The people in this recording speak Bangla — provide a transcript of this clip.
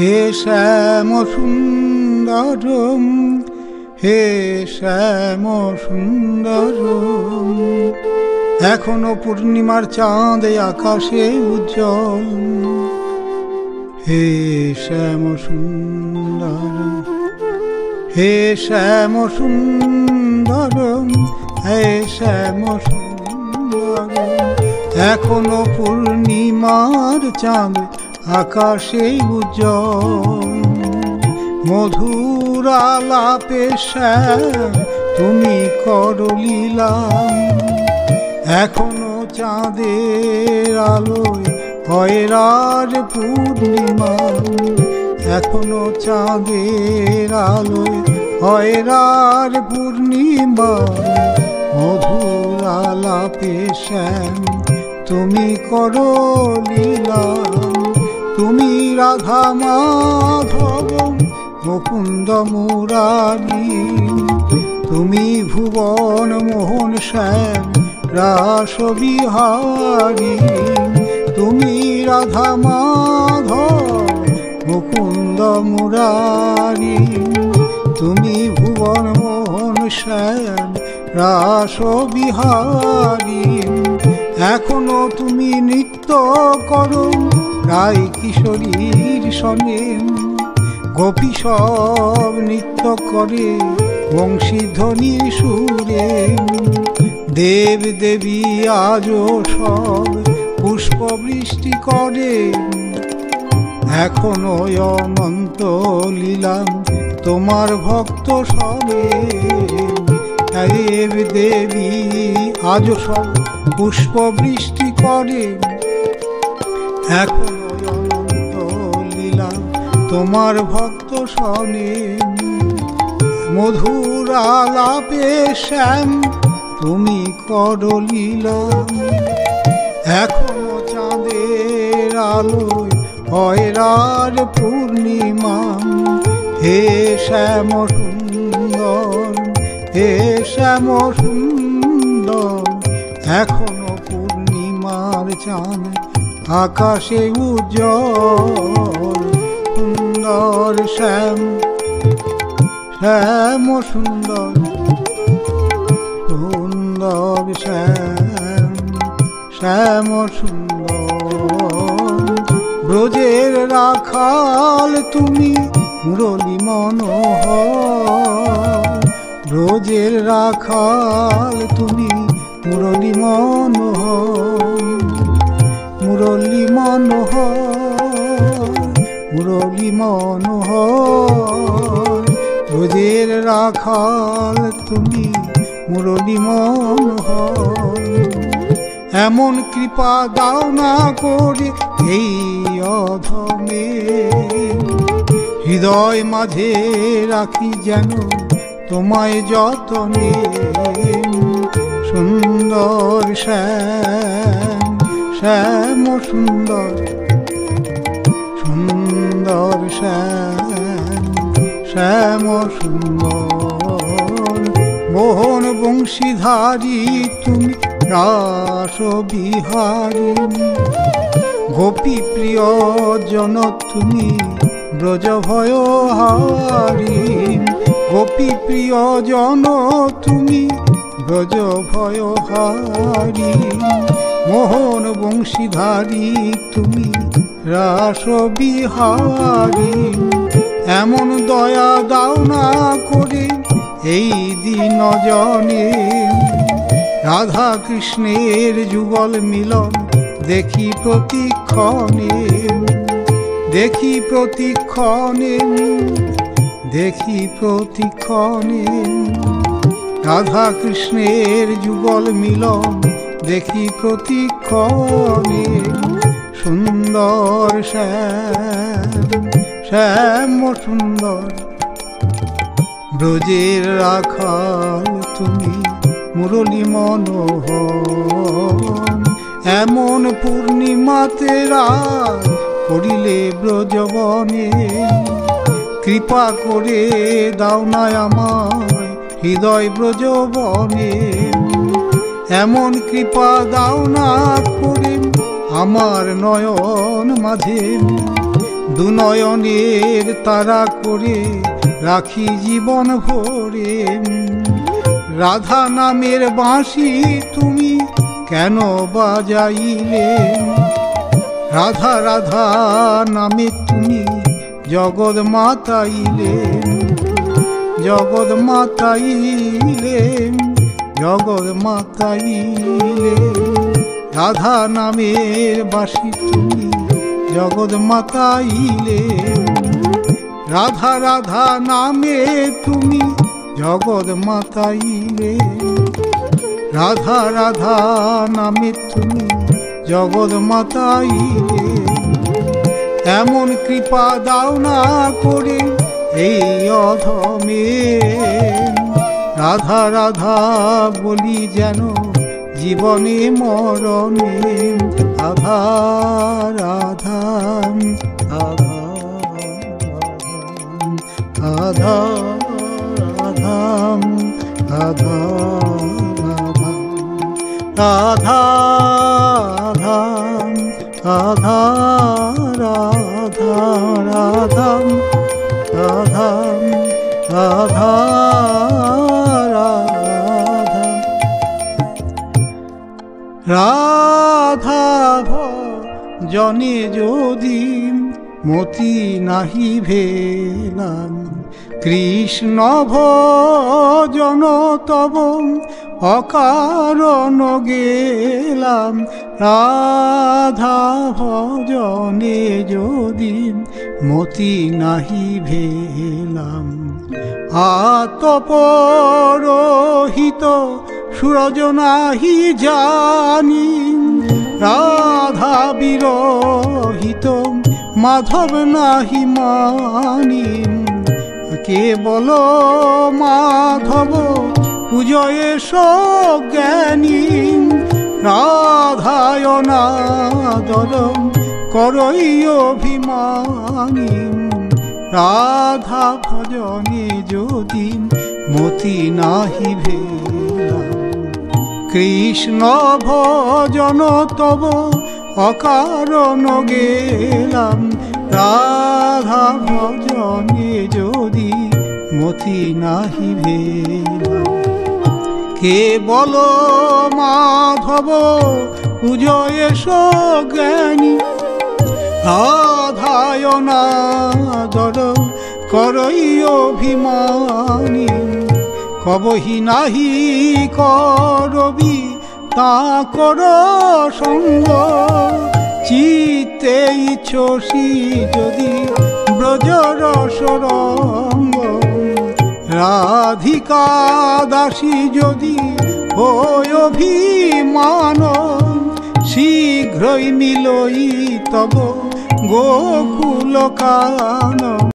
হে শ্যাম সুন্দর, হে শ্যাম সুন্দর, এখনো পূর্ণিমার চাঁদ আকাশে উজ্জ্বল। হে শ্যাম সুন্দর, হে শ্যাম সুন্দর, হে শ্যাম সুন্দর, এখনো পূর্ণিমার চাঁদ আকাশে উজ্জ্বল। মধুর আলাপে শ্যাম তুমি করো লীলা, এখনো চাঁদের আলোয় হয় রাত পূর্ণিমা, এখনো চাঁদের আলোয় হয় রাত পূর্ণিমা। মধুর আলাপে শ্যাম তুমি করো লীলা, তুমি রাধা মাধব মুকুন্দ মুরারি, তুমি ভুবন মোহন শ্যাম রাস বিহারী। তুমি রাধা মাধব মুকুন্দ মুরারি, তুমি ভুবন মোহন শ্যাম রাস বিহারী। এখনো তুমি নৃত্য করো রাই কিশোরীর সনে, গোপী সব নৃত্য করে বংশীধ্বনির সুরে। দেব দেবী আজও সব পুষ্প বৃষ্টি করে, এখনো অনন্ত লীলা তোমার ভক্ত সবে। দেব দেবী আজও সব পুষ্প বৃষ্টি করে, এখনো অনন্ত লীলা তোমার ভক্ত শোনে। মধুর আলাপে শ্যাম তুমি করো লীলা, এখনো চাঁদের আলোয় হয় রাত পূর্ণিমা। হে শ্যাম সুন্দর, হে শ্যাম সুন্দর, এখনো পূর্ণিমার চাঁদ আকাশে উজ্জ্বল। সুন্দর শ্যাম, শ্যাম সুন্দর, সুন্দর শ্যাম, শ্যাম সুন্দর। ব্রজের রাখাল তুমি মুরলী মনোহর, ব্রজের রাখাল তুমি মুরলী মনোহর, মুরলী মনোহর, মুরলী মনোহর। ব্রজের রাখাল তুমি মুরলী মনোহর, এমন কৃপা দাও না করে এই অধমে। হৃদয় মাঝে রাখি যেন তোমায় যতনে। সুন্দর শ্যাম, শ্যাম সুন্দর, সুন্দর শ্যাম, শ্যাম সুন্দর। মোহন বংশীধারী তুমি রাস বিহারী, গোপী প্রিয় জন তুমি ব্রজ ভয়হারী। গোপী প্রিয় জন তুমি ব্রজ ভয়হারী, মোহন বংশীধারী তুমি রাস বিহারী। এমন দয়া দাও না করে এই দিন জনে, রাধা কৃষ্ণের যুগল মিলন দেখি প্রতিক্ষণে, দেখি প্রতিক্ষণে, দেখি প্রতিক্ষণে। রাধা কৃষ্ণের যুগল মিলন দেখি প্রতিক্ষণে। সুন্দর শ্যাম, শ্যাম সুন্দর, ব্রজের রাখাল তুমি মুরলী মনোহর। এমন পূর্ণিমাতে রাত করিলে ব্রজবনে, কৃপা করে দাও না আমায় হৃদয় ব্রজবনে। এমন কৃপা দাও না করে আমার নয়ন মাঝে, দুনয়নের তারা করে রাখি জীবন ভরে। রাধা নামের বাঁশি তুমি কেন বাজাইলে? রাধা রাধা নামে তুমি জগৎ মাতাইলে, জগৎ মাতাইলে, জগৎ মাতাইলে। রাধা নামের বাঁশি তুমি জগৎ মাতাইলে। রাধা রাধা নামে তুমি জগৎ মাতাইলে। রাধা রাধা নামে তুমি জগৎ মাতাইলে। এমন কৃপা দাও না করে এই অধমে, রাধা রাধা বলি যেন জীবনে মরণে। রাধা রাধা রাধা রাধা রাধা রাধা রাধা রাধা রাধা রাধা রাধা রাধা রাধা রাধা ভজনে যদি মতি নাহি ভেলাম, কৃষ্ণ ভজন তব অকারণ গেলাম। রাধা ভজনে যদি মতি নাহি ভেলাম, আতপরহিত সুরজ নাহি জানি। রাধা বিরহিত মাধব নাহি মানি। কেবল মাধব পূজয়ে সজ্ঞানী। রাধায় নাদর করই অভিমানী। রাধা ভজনে যদি মতি নাহি ভেলাম, কৃষ্ণ ভজন তব অকারণ গেলাম। রাধা ভজনে যদি মতি নাহি ভেলাম, কেবল মাধব পূজয়ে সজ্ঞানী। রাধায় নাদর করই অভিমানী। কবহি নাহি করবি তা কর সঙ্গ, চিত্তে ইচ্ছসি যদি ব্রজরস রঙ্গ। রাধিকা দাসী যদি হয় অভিমান, শীঘ্রই মিলই তব গোকুল কানন।